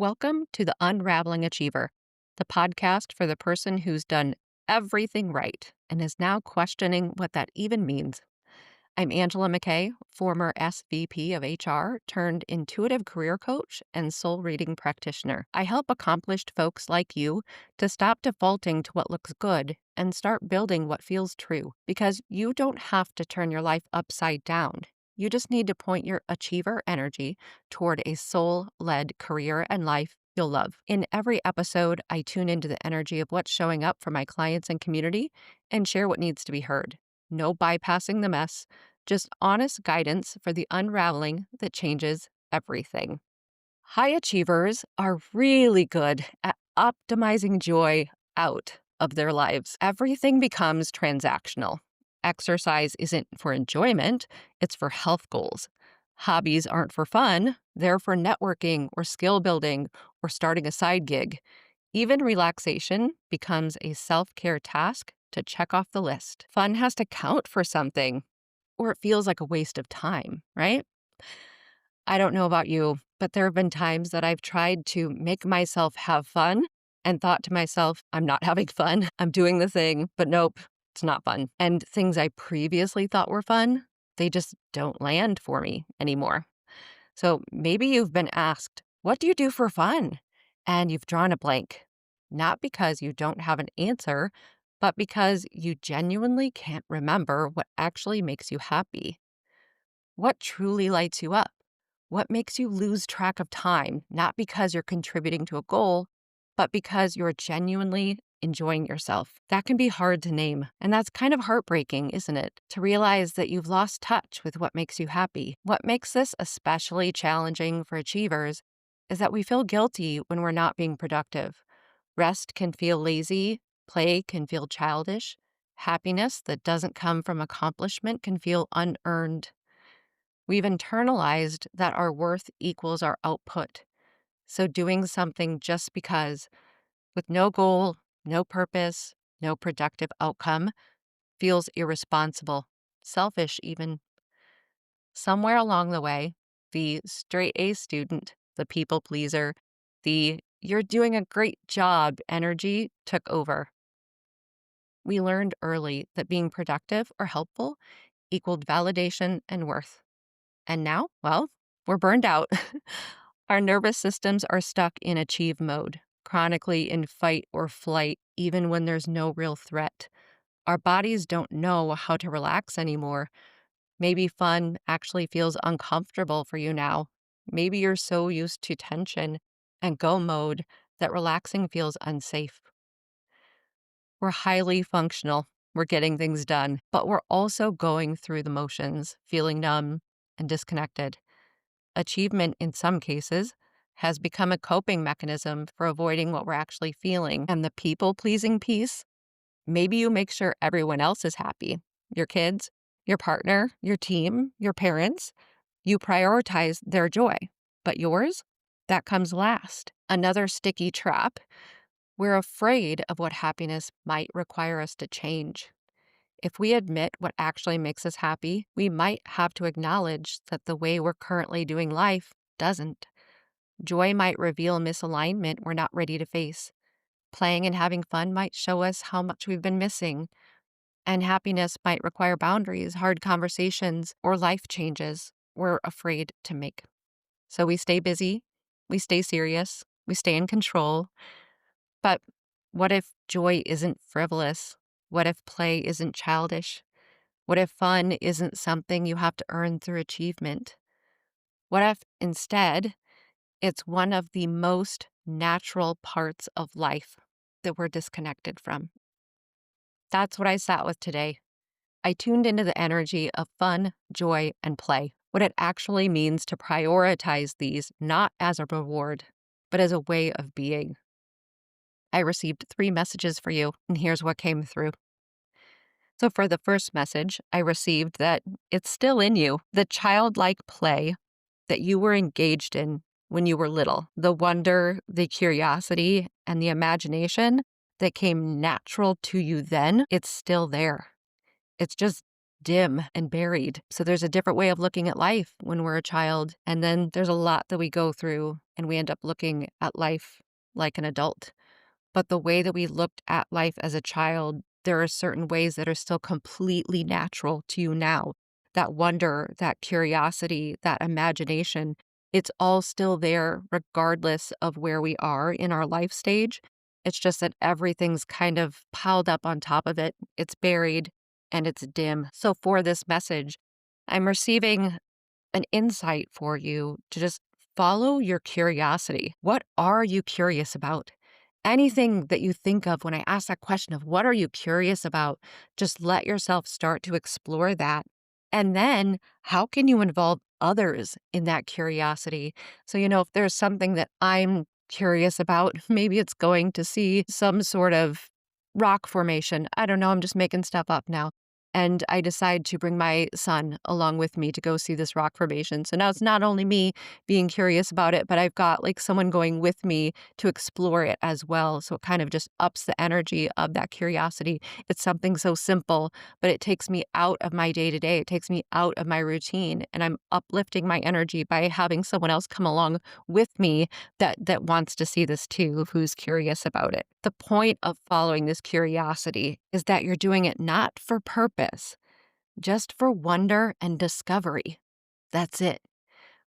Welcome to the Unraveling Achiever, the podcast for the person who's done everything right and is now questioning what that even means. I'm Angela McKay, former SVP of HR turned intuitive career coach and soul reading practitioner. I help accomplished folks like you to stop defaulting to what looks good and start building what feels true, because you don't have to turn your life upside down. You just need to point your achiever energy toward a soul-led career and life you'll love. In every episode, I tune into the energy of what's showing up for my clients and community and share what needs to be heard. No bypassing the mess, just honest guidance for the unraveling that changes everything. High achievers are really good at optimizing joy out of their lives. Everything becomes transactional. Exercise isn't for enjoyment, it's for health goals. Hobbies aren't for fun, they're for networking or skill building or starting a side gig. Even relaxation becomes a self-care task to check off the list. Fun has to count for something, or it feels like a waste of time, right? I don't know about you, but there have been times that I've tried to make myself have fun and thought to myself, I'm not having fun. I'm doing the thing, but nope, it's not fun. And things I previously thought were fun, they just don't land for me anymore. So maybe you've been asked, what do you do for fun? And you've drawn a blank, not because you don't have an answer, but because you genuinely can't remember what actually makes you happy. What truly lights you up? What makes you lose track of time, not because you're contributing to a goal, but because you're genuinely enjoying yourself? That can be hard to name, and that's kind of heartbreaking, isn't it? To realize that you've lost touch with what makes you happy. What makes this especially challenging for achievers is that we feel guilty when we're not being productive. Rest can feel lazy, play can feel childish, happiness that doesn't come from accomplishment can feel unearned. We've internalized that our worth equals our output. So doing something just because, with no goal, no purpose, no productive outcome, feels irresponsible, selfish even. Somewhere along the way, the straight A student, the people pleaser, the you're doing a great job energy took over. We learned early that being productive or helpful equaled validation and worth. And now, well, we're burned out. Our nervous systems are stuck in achieve mode, chronically in fight or flight, even when there's no real threat. Our bodies don't know how to relax anymore. Maybe fun actually feels uncomfortable for you now. Maybe you're so used to tension and go mode that relaxing feels unsafe. We're highly functional. We're getting things done, but we're also going through the motions, feeling numb and disconnected. Achievement, in some cases, has become a coping mechanism for avoiding what we're actually feeling. And the people-pleasing piece, maybe you make sure everyone else is happy. Your kids, your partner, your team, your parents. You prioritize their joy. But yours? That comes last. Another sticky trap. We're afraid of what happiness might require us to change. If we admit what actually makes us happy, we might have to acknowledge that the way we're currently doing life doesn't. Joy might reveal misalignment we're not ready to face. Playing and having fun might show us how much we've been missing. And happiness might require boundaries, hard conversations, or life changes we're afraid to make. So we stay busy, we stay serious, we stay in control. But what if joy isn't frivolous? What if play isn't childish? What if fun isn't something you have to earn through achievement? What if instead it's one of the most natural parts of life that we're disconnected from? That's what I sat with today. I tuned into the energy of fun, joy, and play. What it actually means to prioritize these not as a reward, but as a way of being. I received 3 messages for you, and here's what came through. So for the first message, I received that it's still in you, the childlike play that you were engaged in when you were little, the wonder, the curiosity, and the imagination that came natural to you then, it's still there. It's just dim and buried. So there's a different way of looking at life when we're a child. And then there's a lot that we go through and we end up looking at life like an adult. But the way that we looked at life as a child, there are certain ways that are still completely natural to you now. That wonder, that curiosity, that imagination, it's all still there regardless of where we are in our life stage. It's just that everything's kind of piled up on top of it. It's buried and it's dim. So for this message, I'm receiving an insight for you to just follow your curiosity. What are you curious about? Anything that you think of when I ask that question of what are you curious about, just let yourself start to explore that. And then how can you involve others in that curiosity? So, if there's something that I'm curious about, maybe it's going to see some sort of rock formation. I don't know. I'm just making stuff up now. And I decide to bring my son along with me to go see this rock formation. So now it's not only me being curious about it, but I've got like someone going with me to explore it as well. So it kind of just ups the energy of that curiosity. It's something so simple, but it takes me out of my day to day. It takes me out of my routine, and I'm uplifting my energy by having someone else come along with me that wants to see this too, who's curious about it. The point of following this curiosity is that you're doing it not for purpose, just for wonder and discovery. That's it.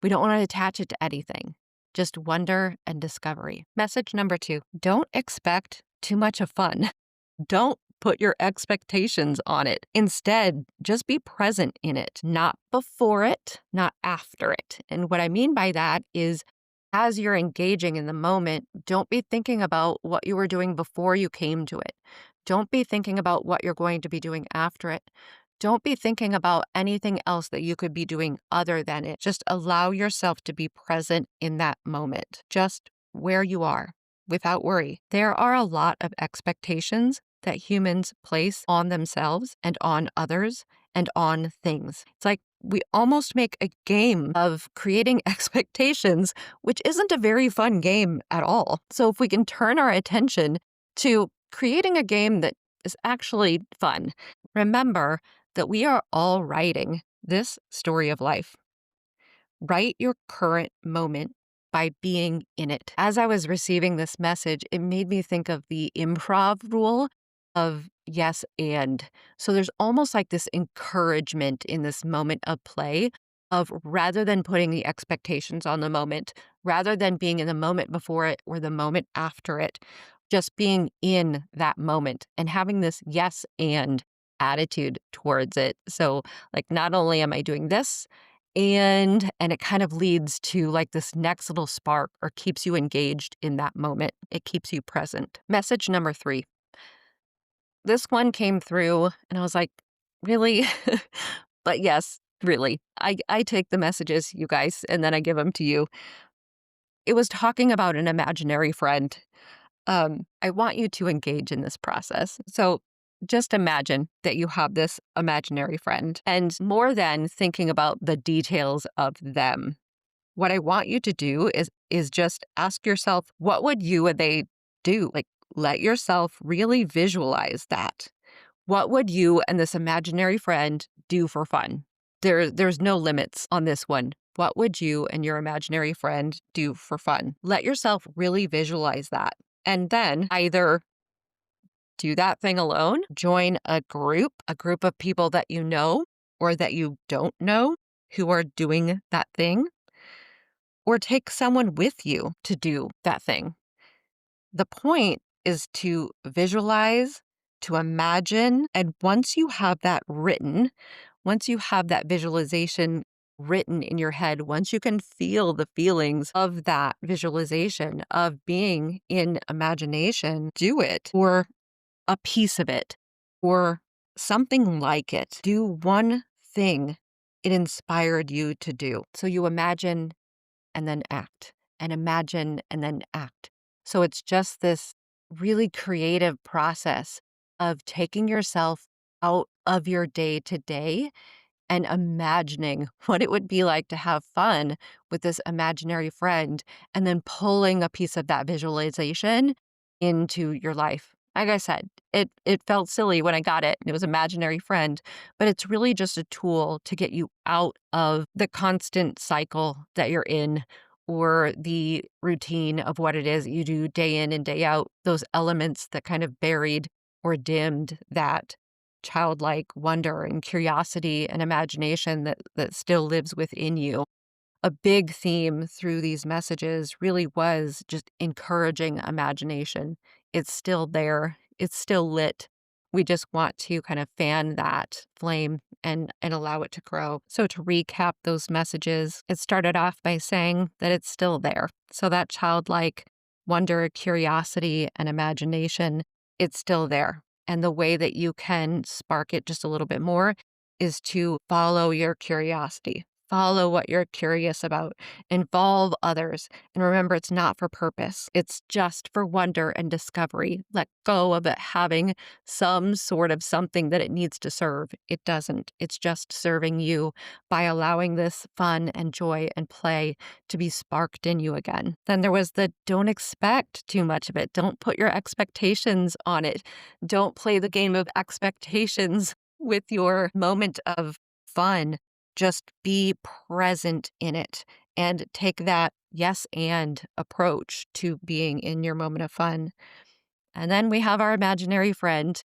We don't want to attach it to anything, just wonder and discovery. Message number 2, don't expect too much of fun. Don't put your expectations on it. Instead, just be present in it, not before it, not after it. And what I mean by that is as you're engaging in the moment, don't be thinking about what you were doing before you came to it. Don't be thinking about what you're going to be doing after it. Don't be thinking about anything else that you could be doing other than it. Just allow yourself to be present in that moment, just where you are, without worry. There are a lot of expectations that humans place on themselves and on others and on things. It's like we almost make a game of creating expectations, which isn't a very fun game at all. So if we can turn our attention to creating a game that is actually fun, remember that we are all writing this story of life. Write your current moment by being in it. As I was receiving this message, it made me think of the improv rule of yes and. So there's almost like this encouragement in this moment of play of rather than putting the expectations on the moment, rather than being in the moment before it or the moment after it, just being in that moment and having this yes and attitude towards it. So like not only am I doing this, and it kind of leads to like this next little spark or keeps you engaged in that moment. It keeps you present. Message number 3. This one came through and I was like, really? But yes, really. I take the messages, you guys, and then I give them to you. It was talking about an imaginary friend. I want you to engage in this process. So just imagine that you have this imaginary friend, and more than thinking about the details of them, what I want you to do is just ask yourself, what would you and they do? Like, let yourself really visualize that. What would you and this imaginary friend do for fun? There's no limits on this one. What would you and your imaginary friend do for fun? Let yourself really visualize that. And then either do that thing alone, join a group of people that you know or that you don't know who are doing that thing, or take someone with you to do that thing. The point is to visualize, to imagine, and once you have that written, once you have that visualization written in your head, once you can feel the feelings of that visualization, of being in imagination, do it, or a piece of it, or something like it. Do one thing it inspired you to do. So you imagine and then act, and imagine and then act. So it's just this really creative process of taking yourself out of your day to day and imagining what it would be like to have fun with this imaginary friend and then pulling a piece of that visualization into your life. Like I said, it felt silly when I got it. It was imaginary friend, but it's really just a tool to get you out of the constant cycle that you're in or the routine of what it is you do day in and day out, those elements that kind of buried or dimmed that childlike wonder and curiosity and imagination that still lives within you. A big theme through these messages really was just encouraging imagination. It's still there. It's still lit. We just want to kind of fan that flame and allow it to grow. So to recap those messages, it started off by saying that it's still there. So that childlike wonder, curiosity, and imagination, it's still there. And the way that you can spark it just a little bit more is to follow your curiosity. Follow what you're curious about. Involve others. And remember, it's not for purpose. It's just for wonder and discovery. Let go of it having some sort of something that it needs to serve. It doesn't. It's just serving you by allowing this fun and joy and play to be sparked in you again. Then there was the don't expect too much of it. Don't put your expectations on it. Don't play the game of expectations with your moment of fun. Just be present in it and take that yes and approach to being in your moment of fun. And then we have our imaginary friend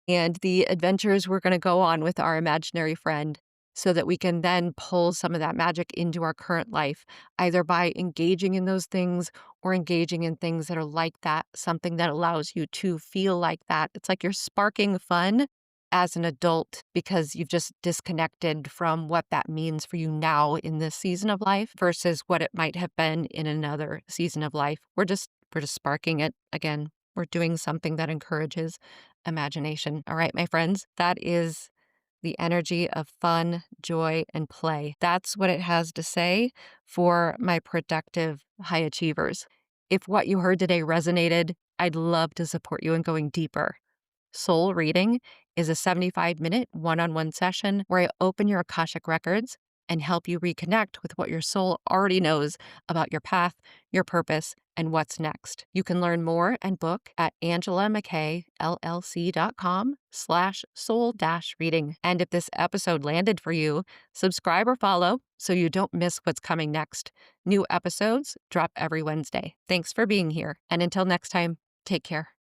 and the adventures we're going to go on with our imaginary friend so that we can then pull some of that magic into our current life, either by engaging in those things or engaging in things that are like that, something that allows you to feel like that. It's like you're sparking fun as an adult because you've just disconnected from what that means for you now in this season of life versus what it might have been in another season of life. We're just sparking it again. We're doing something that encourages imagination. All right, my friends, that is the energy of fun, joy, and play. That's what it has to say for my productive high achievers. If what you heard today resonated, I'd love to support you in going deeper. Soul Reading is a 75-minute one-on-one session where I open your Akashic records and help you reconnect with what your soul already knows about your path, your purpose, and what's next. You can learn more and book at angelamckllc.com/soul-reading. And if this episode landed for you, subscribe or follow so you don't miss what's coming next. New episodes drop every Wednesday. Thanks for being here. And until next time, take care.